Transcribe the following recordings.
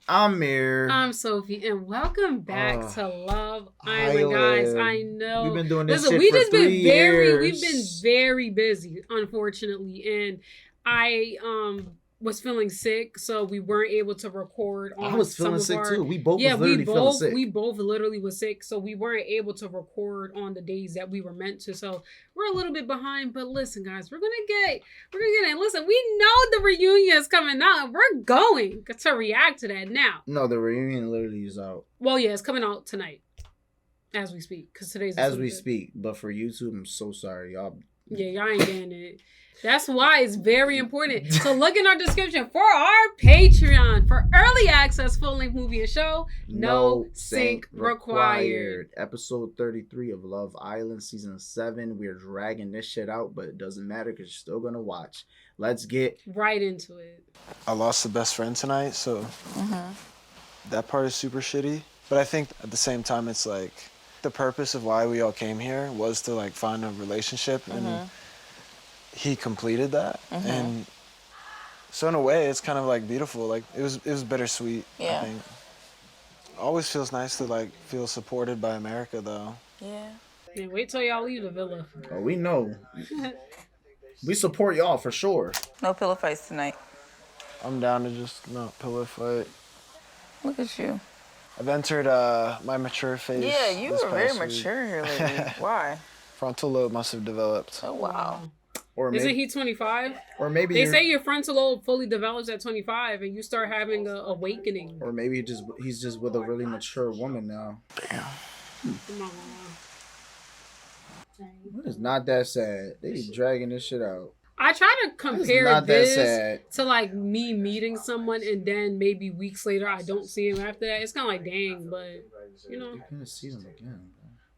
Amir. I'm Sophie, and welcome back to Love Island, Island, guys. I know we've been doing this Listen, shit we for just 3 been years. we've been very busy, unfortunately, and I was feeling sick, so we weren't able to record on. I was feeling sick too. We both yeah, was literally feeling sick. We both literally was sick, so we weren't able to record on the days that we were meant to. So we're a little bit behind, but listen, guys, we're gonna get in. Listen, we know the reunion is coming out. We're going to react to that now. No, the reunion literally is out. Well, yeah, it's coming out tonight, as we speak, because today's as we speak. But for YouTube, I'm so sorry, y'all. Yeah, y'all ain't getting it. That's why it's very important to look in our description for our Patreon for early access, full-length movie and show. No sync required. Episode 33 of Love Island, Season 7. We're dragging this shit out, but it doesn't matter because you're still going to watch. Let's get right into it. I lost a best friend tonight, so that part is super shitty. But I think at the same time, it's like the purpose of why we all came here was to like find a relationship, and he completed that. And so in a way, it's kind of like beautiful. Like it was bittersweet. Yeah. I think. Always feels nice to like feel supported by America, though. Yeah. Man, wait till y'all leave the villa. Oh, we know. We support y'all for sure. No pillow fights tonight. I'm down to just not pillow fight. Look at you. I've entered my mature phase. Yeah, you this were very past week. mature here lately. Why? Frontal lobe must have developed. Oh, wow. Or maybe, Isn't he 25? Or maybe they say your frontal lobe fully develops at 25, and you start having a awakening. Or maybe he's just with a really mature woman now. Damn. It's not that sad. They be dragging this shit out. I try to compare this sad. to like me meeting someone and then maybe weeks later I don't see him after that. It's kind of like, dang, but you know. You're gonna see them again.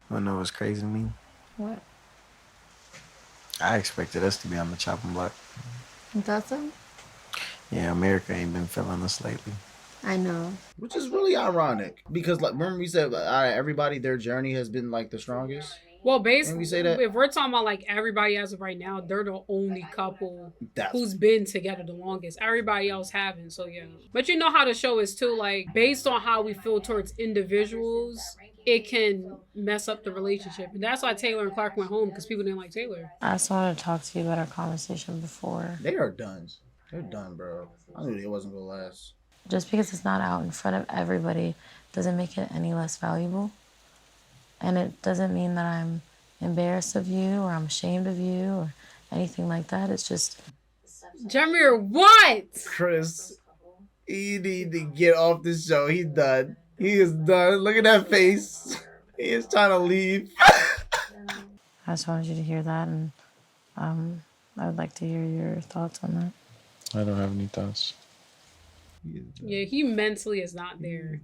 Wanna know what's crazy to me? What? I expected us to be on the chopping block. Doesn't? Yeah, America ain't been feeling us lately. I know. Which is really ironic because, like, remember we said everybody their journey has been like the strongest. Well, basically, we say that? if we're talking about like everybody as of right now, they're the only couple who's been together the longest. Everybody else haven't, so yeah. But you know how the show is too, like, based on how we feel towards individuals, it can mess up the relationship. And that's why Taylor and Clark went home, because people didn't like Taylor. I just wanted to talk to you about our conversation before. They are done. They're done, bro. I knew it wasn't gonna last. Just because it's not out in front of everybody doesn't make it any less valuable. And it doesn't mean that I'm embarrassed of you or I'm ashamed of you or anything like that. It's just... Jamir, what? Chris, you need to get off the show. He's done. He is done. Look at that face. He is trying to leave. I just wanted you to hear that, and I would like to hear your thoughts on that. I don't have any thoughts. Yeah, he mentally is not there.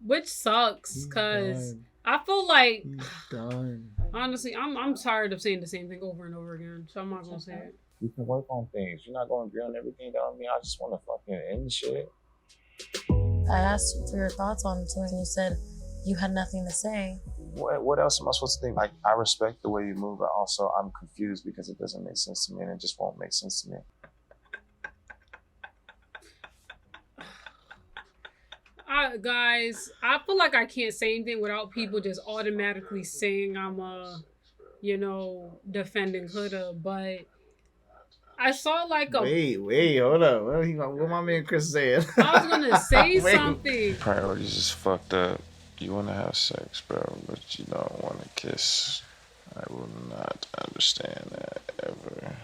Which sucks, because I feel like... Done. Honestly, I'm tired of saying the same thing over and over again, so I'm not gonna say it. We can work on things. You're not gonna agree on everything that I mean. I just want to fucking end shit. I asked you for your thoughts on something, and you said you had nothing to say. What else am I supposed to think? Like, I respect the way you move, but also I'm confused because it doesn't make sense to me, and it just won't make sense to me. Guys, I feel like I can't say anything without people just automatically saying I'm defending Huda, but I saw like a... Wait, hold up. What my man Chris said? I was gonna say something. Priorities is fucked up. You want to have sex, bro, but you don't want to kiss. I will not understand that ever.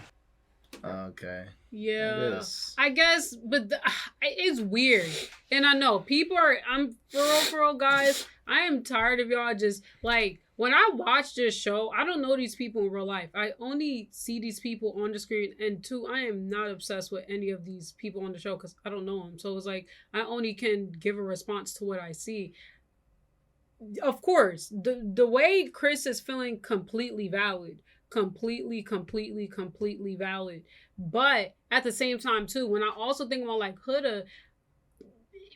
Okay. Yeah, I guess, but it's weird. And I know people are, I'm for real, guys, I am tired of y'all just, like, when I watch this show, I don't know these people in real life. I only see these people on the screen. And two, I am not obsessed with any of these people on the show because I don't know them. So it's like, I only can give a response to what I see. Of course, the way Chris is feeling, completely valid. Completely valid. But at the same time too, when I also think about like Huda,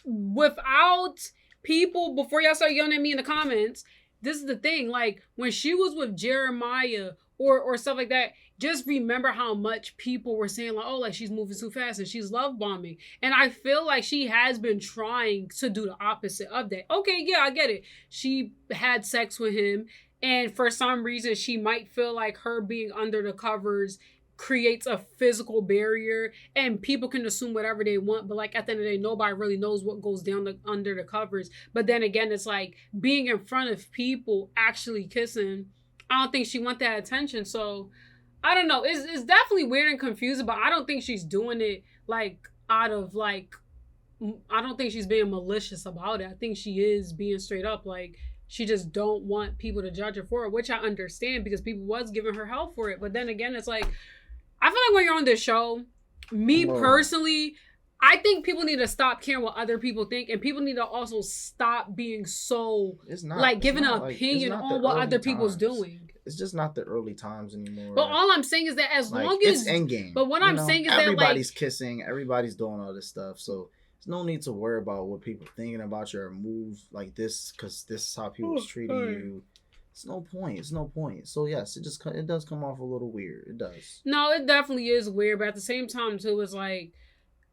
without people, before y'all start yelling at me in the comments, this is the thing, like when she was with Jeremiah or stuff like that, just remember how much people were saying like, oh, like she's moving too fast and she's love bombing. And I feel like she has been trying to do the opposite of that. Okay, yeah, I get it. She had sex with him, and for some reason she might feel like her being under the covers creates a physical barrier, and people can assume whatever they want, but like at the end of the day, nobody really knows what goes down under the covers. But then again, it's like being in front of people actually kissing. I don't think she want that attention. So I don't know. It's definitely weird and confusing, but I don't think she's doing it like out of like, I don't think she's being malicious about it. I think she is being straight up. Like, she just don't want people to judge her for it, which I understand because people was giving her hell for it. But then again, it's like, I feel like when you're on this show, me personally, I think people need to stop caring what other people think, and people need to also stop being so giving an opinion on what other people's doing. It's just not the early times anymore. But all I'm saying is that as long as it's endgame. But what I'm saying is that everybody's kissing, everybody's doing all this stuff, so there's no need to worry about what people are thinking about your move like this, because this is how people's treating you. It's no point. It's no point. So yes, it does come off a little weird. It does. No, it definitely is weird, but at the same time too, it's like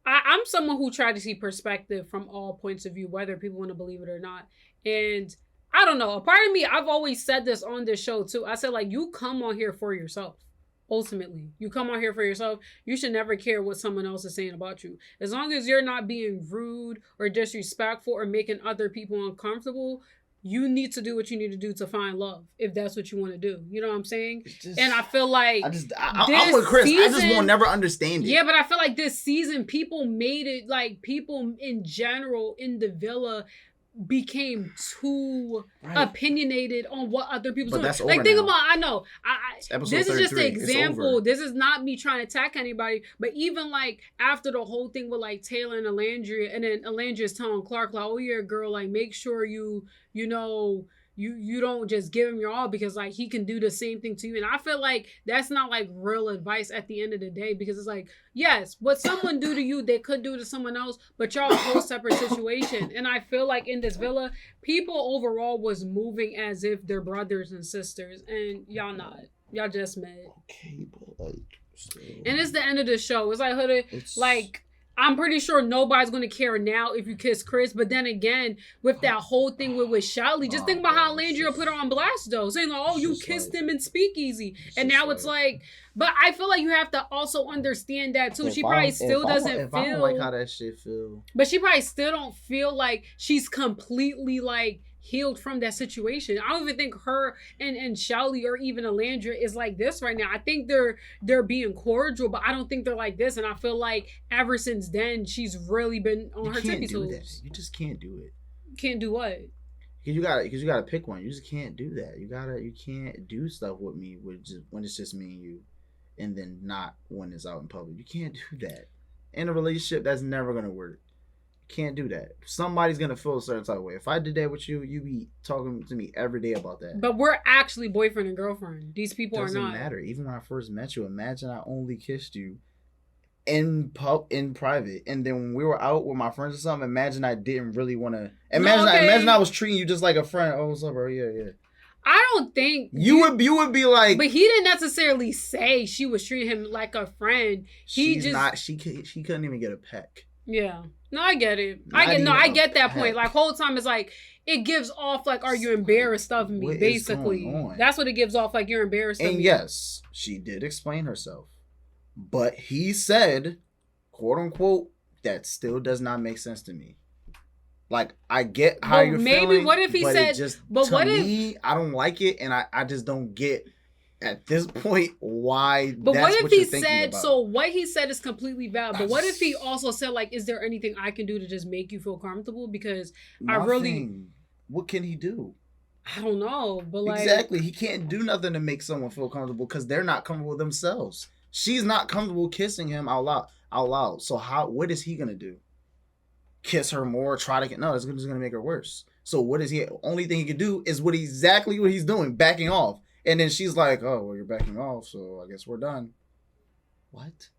I'm someone who tries to see perspective from all points of view, whether people want to believe it or not. And I don't know. A part of me, I've always said this on this show too. I said, like, you come on here for yourself. Ultimately, you come on here for yourself. You should never care what someone else is saying about you. As long as you're not being rude or disrespectful or making other people uncomfortable, you need to do what you need to do to find love, if that's what you want to do. You know what I'm saying? And I feel like I'm with Chris. I just will never understand it. Yeah, but I feel like this season, people made it like people in general in the villa became too opinionated on what other people doing. That's like, over think now. about, I know, this is just an 33. example. This is not me trying to attack anybody, but even like after the whole thing with like Taylor and Alandria, and then Alandria's telling Clark like, oh yeah, girl, like make sure you don't just give him your all, because like he can do the same thing to you. And I feel like that's not like real advice at the end of the day, because it's like, yes, what someone do to you, they could do to someone else, but y'all a whole separate situation. And I feel like in this villa, people overall was moving as if they're brothers and sisters, and y'all not. Y'all just met. Okay, but like, still. And it's the end of the show. It's like, Huda, like, I'm pretty sure nobody's going to care now if you kiss Chris. But then again, with that whole thing with Shelly, just think about how Alandria put her on blast, though. Saying, like, oh, you kissed him in Speakeasy. And now it's like, but I feel like you have to also understand that, too. She probably still doesn't feel. I don't like how that shit feel. But she probably still don't feel like she's completely, like, healed from that situation. I don't even think her and Shelly or even Alandria is like this right now. I think they're being cordial, but I don't think they're like this. And I feel like ever since then, she's really been on her tippy toes. You just can't do it. Can't do what? Because you gotta pick one. You just can't do that. You can't do stuff with me when it's just me and you, and then not when it's out in public. You can't do that. In a relationship, that's never gonna work. Can't do that. Somebody's gonna feel a certain type of way. If I did that with you, you be talking to me every day about that. But we're actually boyfriend and girlfriend. These people are not. Doesn't matter. Even when I first met you, imagine I only kissed you in private, and then when we were out with my friends or something, imagine I didn't really want to. Imagine I was treating you just like a friend. Oh, what's up, bro? Yeah. I don't think you would be like. But he didn't necessarily say she was treating him like a friend. She couldn't even get a peck. Yeah. No, I get it. I get that point. Like, whole time it's like, it gives off like, are you embarrassed of me? What basically. That's what it gives off, like, you're embarrassed of me. And yes, she did explain herself. But he said, quote unquote, that still does not make sense to me. Like, I get how you're feeling. Maybe what if he said, I don't like it, and I just don't get at this point why. But that's what if he said, so what he said is completely valid, but what if he also said, like, is there anything I can do to just make you feel comfortable? Because what can he do? I don't know, but like, exactly, he can't do nothing to make someone feel comfortable because they're not comfortable themselves. She's not comfortable kissing him out loud. So what is he gonna do? Kiss her more? Try to get? No, it's just gonna make her worse. So what is he? Only thing he can do is exactly what he's doing, backing off. And then she's like, oh, well, you're backing off, so I guess we're done. What?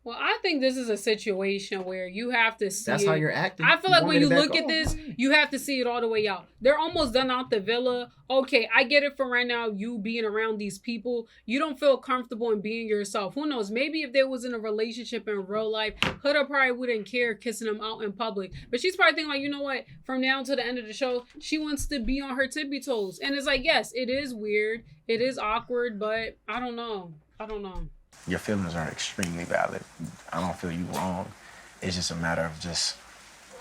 Well, I think this is a situation where you have to see That's it. how you're acting. I feel You like want when me you to back look at off? this, you have to see it all the way out. They're almost done out the villa. Okay, I get it for right now, you being around these people. You don't feel comfortable in being yourself. Who knows? Maybe if they was in a relationship in real life, Huda probably wouldn't care kissing them out in public. But she's probably thinking like, you know what? From now to the end of the show, she wants to be on her tippy toes. And it's like, yes, it is weird. It is awkward, but I don't know. Your feelings are extremely valid. I don't feel you wrong. It's just a matter of just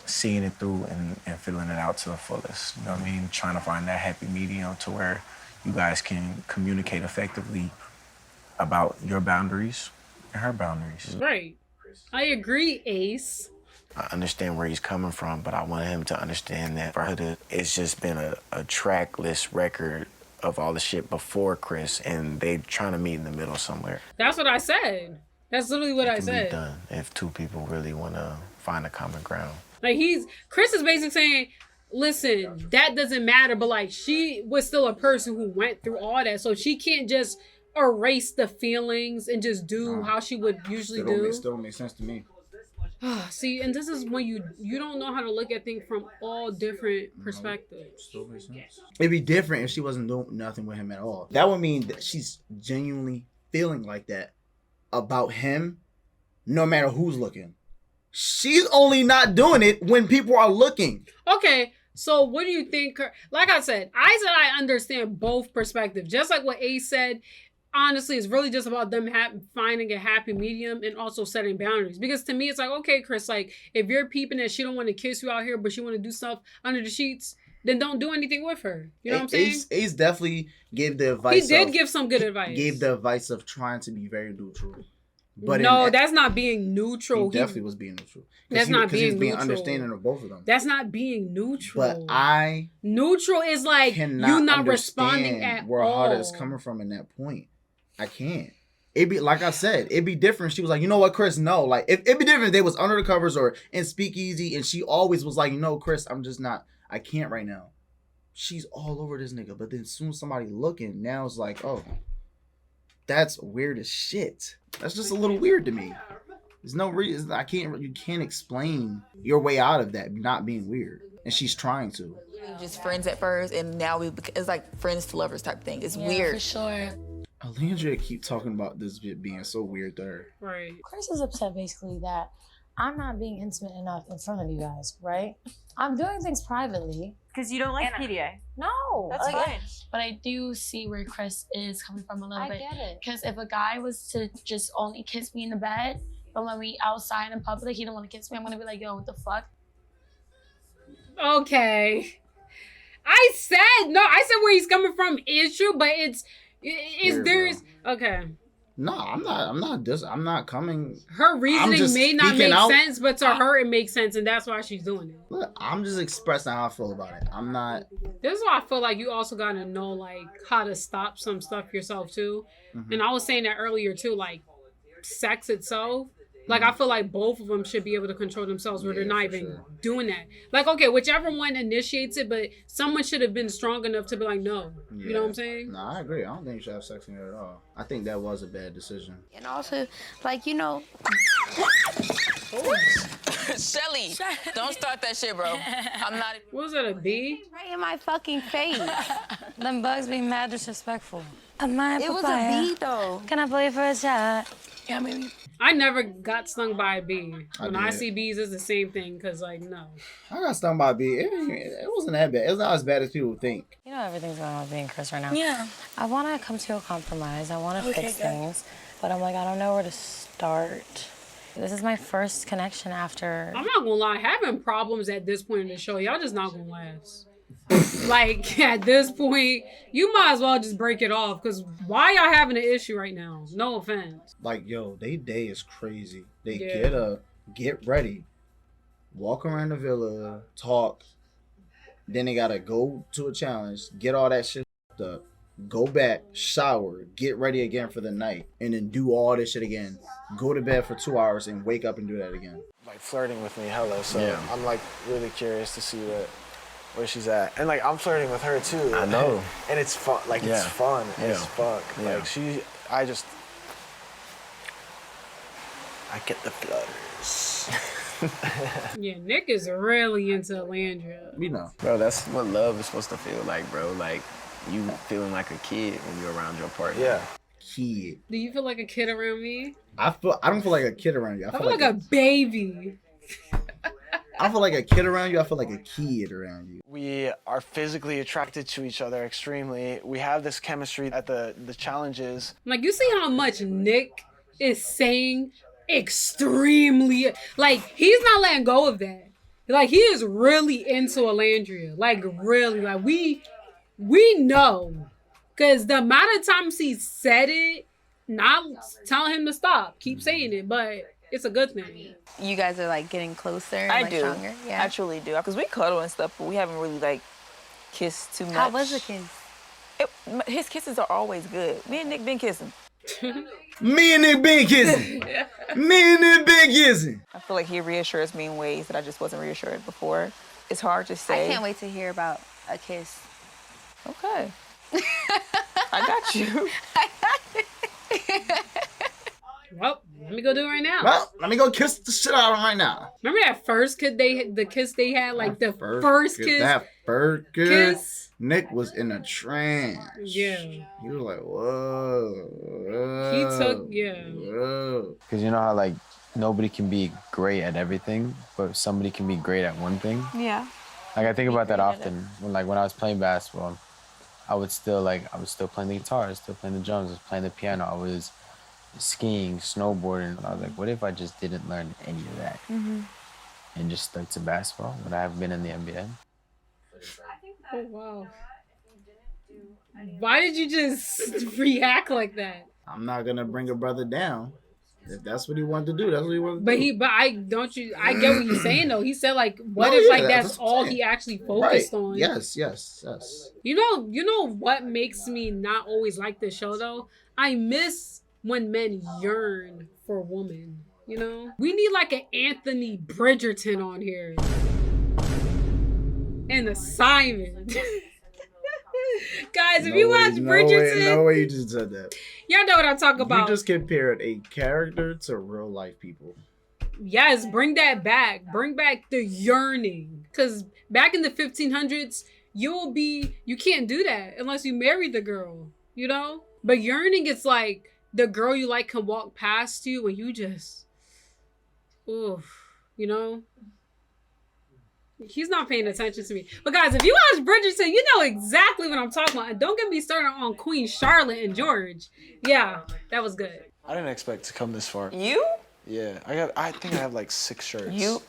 seeing it through and feeling it out to the fullest. You know what I mean? Trying to find that happy medium to where you guys can communicate effectively about your boundaries and her boundaries. Right. I agree, Ace. I understand where he's coming from, but I want him to understand that for her to, it's just been a trackless record of all the shit before Chris, and they trying to meet in the middle somewhere. That's what I said. That's literally what I It can said. be done if two people really want to find a common ground. Like Chris is basically saying, listen, that doesn't matter, but like she was still a person who went through all that, so she can't just erase the feelings and just do how she would usually do. Still don't make sense to me. See, and this is when you don't know how to look at things from all different perspectives. Still makes sense. It'd be different if she wasn't doing nothing with him at all. That would mean that she's genuinely feeling like that about him, no matter who's looking. She's only not doing it when people are looking. Okay, so what do you think? Like I said I understand both perspectives. Just like what Ace said, honestly, it's really just about them finding a happy medium and also setting boundaries. Because to me, it's like, okay, Chris, like if you're peeping that she don't want to kiss you out here, but she want to do stuff under the sheets, then don't do anything with her. You know what I'm saying? Ace definitely gave the advice. He did give some good advice. Gave the advice of trying to be very neutral. But no, that's not being neutral. He definitely was being neutral. That's not being being neutral. Understanding of both of them. That's not being neutral. But neutral is like you not responding at where all. Huda is coming from in that point. I can't. It'd be like I said. It'd be different. She was like, you know what, Chris? No, like it'd be different if they was under the covers or in speakeasy, and she always was like, you know, Chris, I'm just not. I can't right now. She's all over this nigga, but then as soon as somebody looking, now it's like, oh, that's weird as shit. That's just a little weird to me. There's no reason. You can't explain your way out of that not being weird, and she's trying to. Just friends at first, and now it's like friends to lovers type thing. It's weird. For sure. Alandria keep talking about this bit being so weird to her. Right. Chris is upset basically that I'm not being intimate enough in front of you guys, right? I'm doing things privately. Because you don't like PDA. No. That's fine. But I do see where Chris is coming from a little bit. I get it. Because if a guy was to just only kiss me in the bed, but when we outside in public, he don't want to kiss me, I'm going to be like, yo, what the fuck? Okay. I said where he's coming from is true, but it's Weird, there's bro. okay. No, I'm not coming. Her reasoning just may not speaking make out. sense, but to her it makes sense, and that's why she's doing it. Look, I'm just expressing how I feel about it. I'm not. This is why I feel like you also gotta know like how to stop some stuff yourself too. Mm-hmm. And I was saying that earlier too, like sex itself. Like I feel like both of them should be able to control themselves where they're not even doing that. Like, okay, whichever one initiates it, but someone should have been strong enough to be like, no. Yeah. You know what I'm saying? No, I agree. I don't think you should have sex in there at all. I think that was a bad decision. And also, like, you know. Shelly, don't start that shit, bro. I'm not. What was that, a bee? Right in my fucking face. Them bugs be mad disrespectful. My It was a bee, though. Can I play for a shot? Yeah, maybe. I never got stung by a bee. When I did. see bees, it's the same thing, because, like, no. I got stung by a bee. It wasn't that bad. It's not as bad as people think. You know everything's going on with me and Chris right now. Yeah. I want to come to a compromise. I want to fix things. But I'm like, I don't know where to start. This is my first connection after... I'm not gonna lie, having problems at this point in the show, y'all just not gonna last. Like, at this point, you might as well just break it off, because why y'all having an issue right now? No offense. Like, yo, they day is crazy. They Yeah. get up, get ready, walk around the villa, talk. Then they gotta go to a challenge, get all that shit up, go back, shower, get ready again for the night, and then do all this shit again. Go to bed for 2 hours and wake up and do that again. Like flirting with me hella, so Yeah. I'm like really curious to see where she's at. And like I'm flirting with her too. I know. And it's fun. Like Yeah. it's fun Yeah. as fuck. Yeah. Like I get the flutters. Yeah, Nick is really into Alandria. You know. Bro, that's what love is supposed to feel like, bro. Like, you feeling like a kid when you're around your partner. Yeah. Kid. Do you feel like a kid around me? I don't feel like a kid around you. I feel like a baby. I don't feel like a kid around you. I feel like a kid around you. We are physically attracted to each other extremely. We have this chemistry at the challenges. Like, you see how much Nick is saying extremely, like, he's not letting go of that. Like, he is really into Alandria. Like, really. Like, we know. Because the amount of times he said it, not telling him to stop. Keep saying it, but it's a good thing. You guys are like getting closer and I like do. stronger. Yeah. I truly do. Because we cuddle and stuff, but we haven't really like kissed too much. How was the kiss? His kisses are always good. Me and Nick been kissing. Me and Nick been kissing. Me and Nick been kissing. I feel like he reassures me in ways that I just wasn't reassured before. It's hard to say. I can't wait to hear about a kiss. Okay. I got you. Well, let me go do it right now. Well, let me go kiss the shit out of him right now. Remember that first kiss they had? Like, the first kiss? That first kiss. Nick was in a trance. Yeah. He was like, whoa. He took, yeah. Whoa. Because you know how, like, nobody can be great at everything, but somebody can be great at one thing? Yeah. Like, I think about that often. When I was playing basketball, I was still playing the guitar, I was still playing the drums, I was playing the piano, I was skiing, snowboarding. And I was like, what if I just didn't learn any of that and just stuck to basketball? Would I have been in the NBA? Oh, wow. Why did you just react like that? I'm not going to bring a brother down. If that's what he wanted to do, that's what he wanted to do. I get what you're saying though. He said like, what No, if yeah, like that's that's what all I'm he saying. actually focused on? Yes. You know what makes me not always like this show though? I miss when men yearn for a woman. You know? We need like an Anthony Bridgerton on here. And a Simon. Guys, if you watch Bridgerton, no way you just said that. y'all know what I'm talking about. You just compared a character to real life people. Yes, bring that back. Bring back the yearning. Because back in the 1500s, you can't do that unless you marry the girl, you know? But yearning, it's like the girl you like can walk past you and you just, oof, you know? He's not paying attention to me. But guys, if you watch Bridgerton, you know exactly what I'm talking about. And don't get me started on Queen Charlotte and George. Yeah, that was good. I didn't expect to come this far. You? Yeah, I think I have like 6 shirts. You?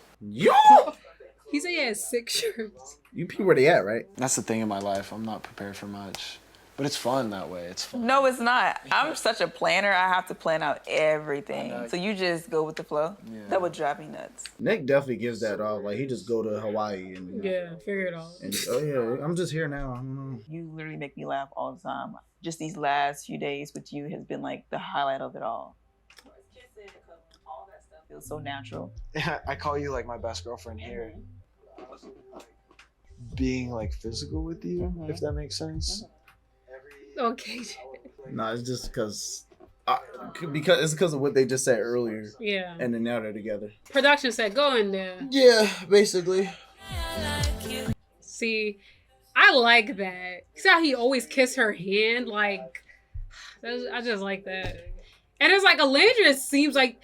He said he had 6 shirts. You people where they at, right? That's the thing in my life. I'm not prepared for much. But it's fun that way. It's fun. No, it's not. I'm such a planner. I have to plan out everything. So you just go with the flow? Yeah. That would drive me nuts. Nick definitely gives that off. Like, he just go to Hawaii and... Yeah, figure it out. And, oh, yeah, I'm just here now. I don't know. You literally make me laugh all the time. Just these last few days with you has been like the highlight of it all. Feels so natural. I call you like my best girlfriend here. Being like physical with you, if that makes sense. Okay. No, it's just because it's because of what they just said earlier. Yeah. And then now they're together. Production said, go in there. Yeah, basically. See, I like that. See how he always kiss her hand? Like, I just like that. And it's like, Alandria seems like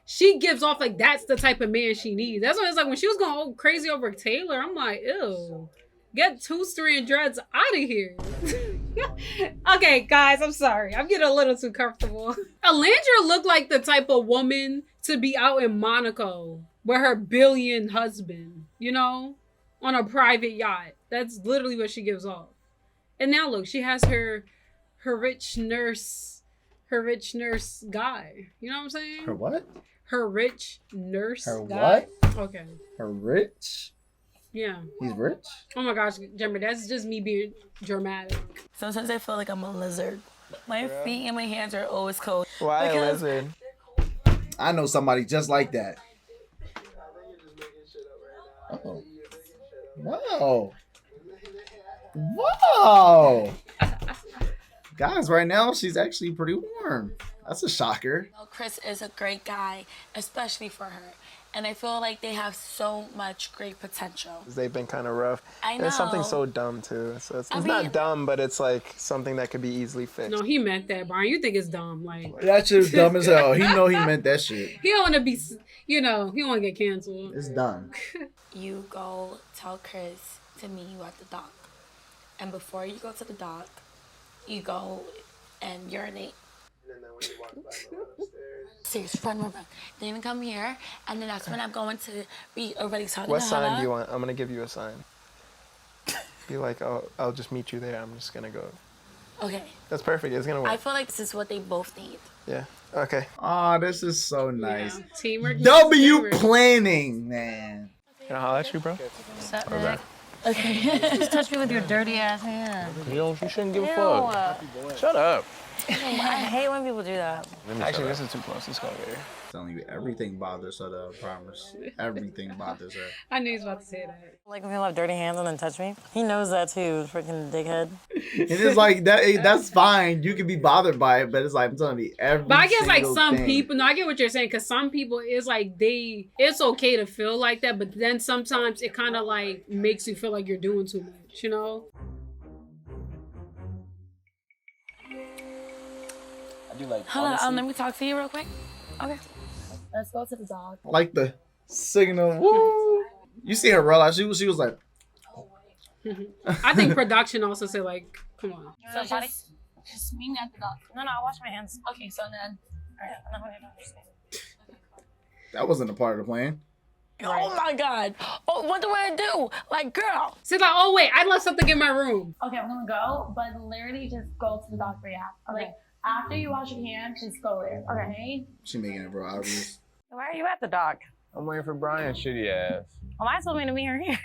she gives off like that's the type of man she needs. That's why it's like when she was going crazy over Taylor, I'm like, ew. Get 2-strand dreads out of here. Okay, guys, I'm sorry. I'm getting a little too comfortable. Alandria looked like the type of woman to be out in Monaco with her billion husband, you know, on a private yacht. That's literally what she gives off. And now look, she has her rich nurse guy. You know what I'm saying? Her what? Her rich nurse Her guy. what? Okay. Her rich? Yeah. He's rich? Oh my gosh, Jemmer, that's just me being dramatic. Sometimes I feel like I'm a lizard. My feet and my hands are always cold. Why a Because- lizard? I know somebody just like that. Oh. Wow. Wow. Guys, right now she's actually pretty warm. That's a shocker. Chris is a great guy, especially for her. And I feel like they have so much great potential. They've been kind of rough. I know. And it's something so dumb, too. So it's mean, not dumb, but it's like something that could be easily fixed. No, he meant that, Brian. You think it's dumb. Like, that shit's dumb as hell. He know he meant that shit. He don't want to be, he don't want to get canceled. It's dumb. You go tell Chris to meet you at the dock. And before you go to the dock, you go and urinate. And then when you walk back around the stairs. Seriously, run. Then you come here, and then that's when I'm going to be already talking What to sign Huda. do you want? I'm going to give you a sign. Be like, oh, I'll just meet you there. I'm just going to go. Okay. That's perfect. It's going to work. I feel like this is what they both need. Yeah. Okay. Oh, this is so nice. Yeah. Teamwork. W planning, man. Can I holler at you, bro? What's up, Nick? Okay. Just touch me with your dirty ass hand. You shouldn't give a fuck. Shut up. I hate when people do that. Actually, this is too close. Let's go over here. Telling you, everything bothers her, though, I promise. Everything bothers her. I knew he was about to say that. Like when people have dirty hands and then touch me. He knows that too, freaking dickhead. And it's like, that's fine. You can be bothered by it, but it's like, I'm telling you, every But I guess like single some thing. people, no, I get what you're saying, because some people it's like it's okay to feel like that, but then sometimes it kind of like makes you feel like you're doing too much, you know? I do like. Hold on, let me talk to you real quick. Okay. Let's go to the dog. Like the signal, woo. You see her roll out, she was like, I think production also say like, come on. So just meet me at the dog. No, I'll wash my hands. Okay, so then. that wasn't a part of the plan. Oh my God. Oh, what do I do? Like, girl. She's like, oh wait, I left something in my room. Okay, I'm gonna go, but literally just go to the dog for you. Like, after you wash your hands, just go there. Okay? She making it real obvious. Why are you at the dock? I'm waiting for Brian's shitty ass. Well, I told me to meet her here.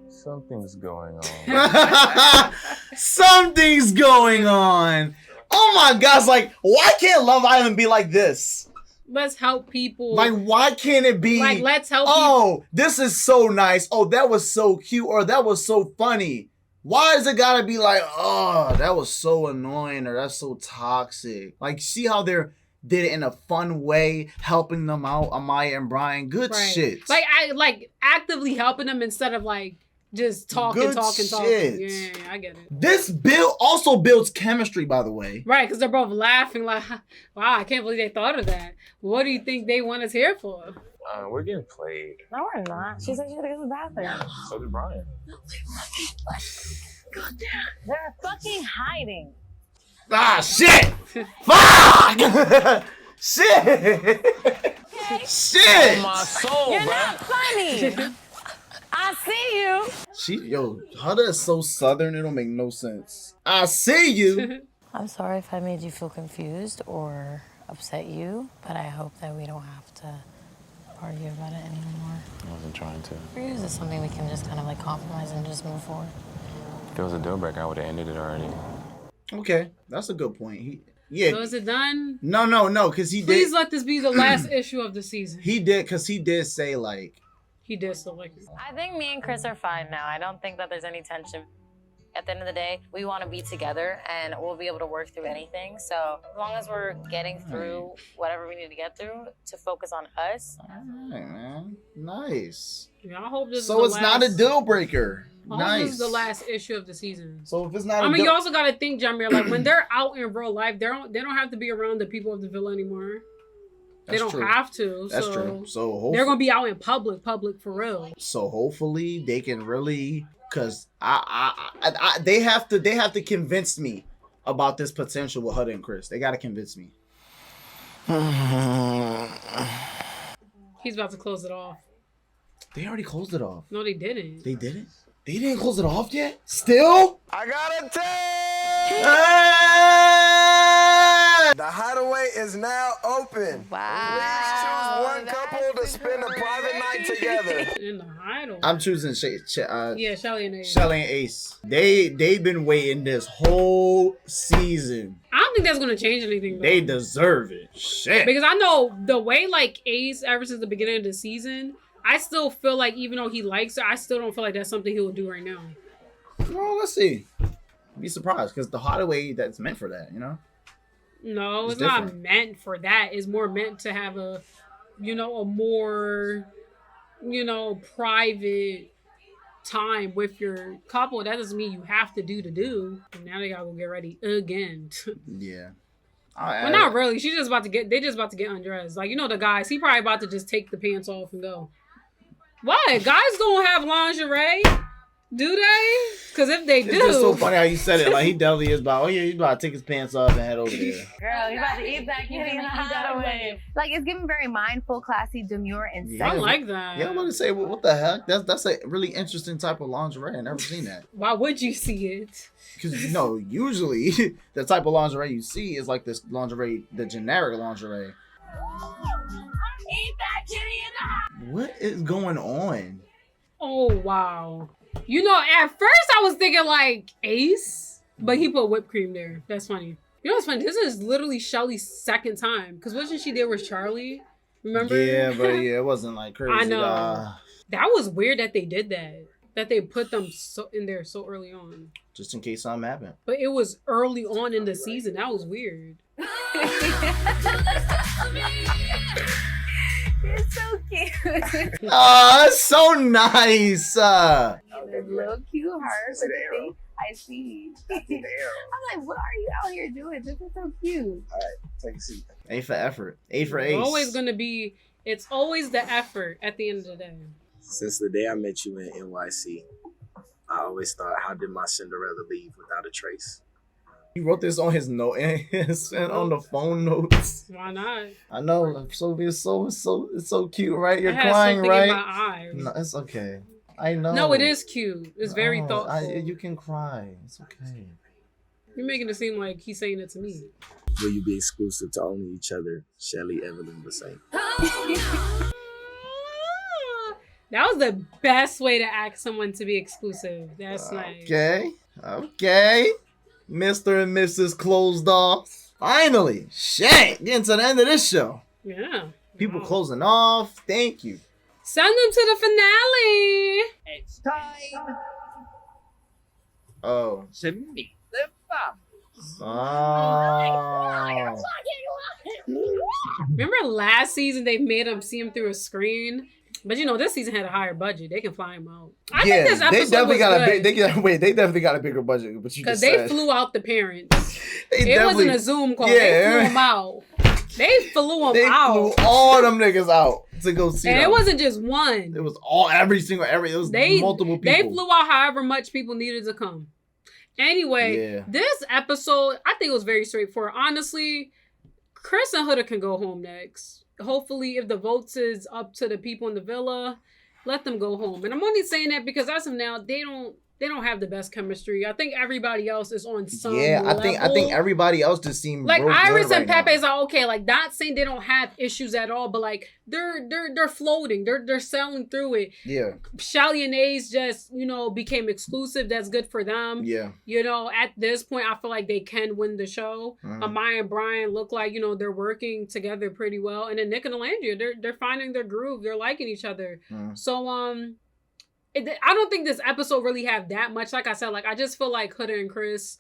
Something's going on. Something's going on. Oh my gosh, like, why can't Love Island be like this? Let's help people. Like, why can't it be Like, let's help oh, this is so nice. Oh, that was so cute. Or that was so funny. Why is it gotta be like, oh, that was so annoying or that's so toxic? Like, see how they're did it in a fun way, helping them out, Amaya and Brian. Good shit. Like, I like actively helping them instead of like just talking. Shit. Yeah, I get it. This also builds chemistry, by the way. Right, because they're both laughing like, wow, I can't believe they thought of that. What do you think they want us here for? We're getting played. No, we're not. She said she had to go to the bathroom. So did Brian. They're fucking hiding. Ah, shit! Fuck! Shit! Shit! My soul, You're bro. not funny. I see you. Huda is so southern, it don't make no sense. I see you. I'm sorry if I made you feel confused or upset you, but I hope that we don't have to argue about it anymore. I wasn't trying to. Or is this something we can just kind of like compromise and just move forward? If it was a deal breaker, I would have ended it already. Okay, that's a good point. Yeah. So is it done? No, because he Please did. let this be the last issue of the season. He did, because he did say, like. He did still like it. I think me and Chris are fine now. I don't think that there's any tension. At the end of the day, we want to be together and we'll be able to work through anything. So as long as we're getting through whatever we need to get through to focus on us. All right, man. Nice. Yeah, I hope this So is it's the not a last, deal breaker. I hope Nice. this is the last issue of the season. So if it's not I a mean, deal... you also got to think, Jamir, like when they're out in real life, they don't have to be around the people of the villa anymore. They don't have to. That's so true. So hopefully, they're gonna be out in public for real. So hopefully they can really, cause they have to convince me about this potential with Huda and Chris. They gotta convince me. He's about to close it off. They already closed it off. No, they didn't. They didn't. They didn't close it off yet. Still. I got a tape! The Hideaway is now open. Wow. Please choose one couple to spend a private night together. In the Hideaway. I'm choosing yeah, Shelly and Ace. Shelly and Ace. They've been waiting this whole season. I don't think that's gonna change anything. Though. They deserve it. Shit. Because I know the way like Ace ever since the beginning of the season, I still feel like even though he likes her, I still don't feel like that's something he will do right now. Well, let's see. Be surprised because the Hideaway that's meant for that, you know. No, it's not meant for that. It's more meant to have a more, private time with your couple. That doesn't mean you have to do. And now they gotta go get ready again. Yeah. Well, not really. They just about to get undressed. Like, the guys, he probably about to just take the pants off and go. What? Guys don't have lingerie? Do they? Because if they do... It's just so funny how you said it. Like, he definitely is about, he's about to take his pants off and head over there. Girl, you about to eat that kitty in the Hideaway. Like, it's giving very mindful, classy, demure, and sexy. I like that. Yeah, I'm going to say, what the heck? That's a really interesting type of lingerie. I've never seen that. Why would you see it? Because, usually the type of lingerie you see is like this lingerie, the generic lingerie. Eat that kitty in the What is going on? Oh, wow. At first I was thinking like Ace, but he put whipped cream there. That's funny. You know what's funny? This is literally Shelly's second time. Because wasn't she there with Charlie? Remember? Yeah, but it wasn't like crazy. I know. That was weird that they did that. That they put them in there so early on. Just in case something happened. But it was early on in the season. That was weird. You're so cute. Oh, that's so nice. There's little cute hearts. I see. I'm like, what are you out here doing? This is so cute. All right, take a seat. A for effort. A for ace. It's always the effort at the end of the day. Since the day I met you in NYC, I always thought, how did my Cinderella leave without a trace? He wrote this on his note and on the phone notes. Why not? I know. So it's so cute, right? You're I had crying, something right? in my eyes. No, it's okay. I know. No, it is cute. It's very thoughtful. You can cry. It's okay. You're making it seem like he's saying it to me. Will you be exclusive to only each other, Shelly, Evelyn, Basaint? That was the best way to ask someone to be exclusive. That's nice. Okay. Mr. and Mrs. Closed Off. Finally. Shit. Getting to the end of this show. Yeah. People closing off. Thank you. Send them to the finale. It's time. Oh. To meet the fam. Oh. Remember last season they made him see him through a screen? But this season had a higher budget. They can fly him out. I think this episode they definitely was good. they definitely got a bigger budget. But because they flew out the parents. It wasn't a Zoom call. Yeah. They flew them out. They flew out. They flew all them niggas out to go see and them. It wasn't just one. It was it was multiple people. They flew out however much people needed to come. Anyway, This episode, I think it was very straightforward. Honestly, Chris and Huda can go home next. Hopefully, if the votes is up to the people in the villa, let them go home. And I'm only saying that because as of now, they don't have the best chemistry. I think everybody else is on some level. I think everybody else just seemed like Iris and right Pepe's are okay. Like, not saying they don't have issues at all, but like they're floating. They're sailing through it. Yeah. Shelly and Ace just became exclusive. That's good for them. Yeah. At this point, I feel like they can win the show. Amaya and Brian look like they're working together pretty well, and then Nick and Alandria, they're finding their groove. They're liking each other. So I don't think this episode really have that much. Like I said, I just feel like Huda and Chris,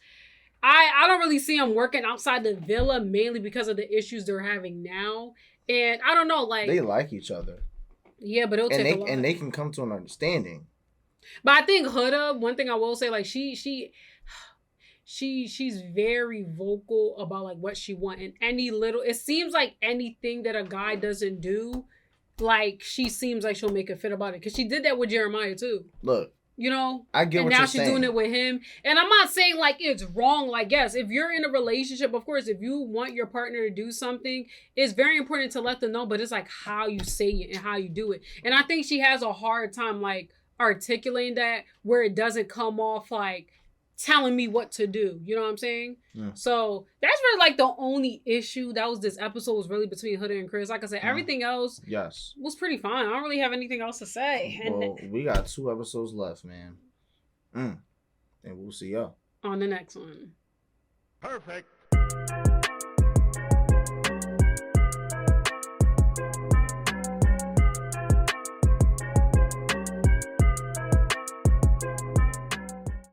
I don't really see them working outside the villa, mainly because of the issues they're having now. And I don't know, they like each other. Yeah, but it'll take a lot. And they can come to an understanding. But I think Huda, one thing I will say, she's very vocal about what she wants. And it seems like anything that a guy doesn't do, she seems like she'll make a fit about it. Because she did that with Jeremiah, too. Look. I get what you're saying. And now she's doing it with him. And I'm not saying, it's wrong. Yes, if you're in a relationship, of course, if you want your partner to do something, it's very important to let them know. But it's, how you say it and how you do it. And I think she has a hard time, articulating that where it doesn't come off, telling me what to do. You know what I'm saying? Yeah. So that's really the only issue that was this episode was really between Huda and Chris. Like I said, everything else was pretty fine. I don't really have anything else to say. Well, we got 2 episodes left, man. And we'll see y'all on the next one. Perfect.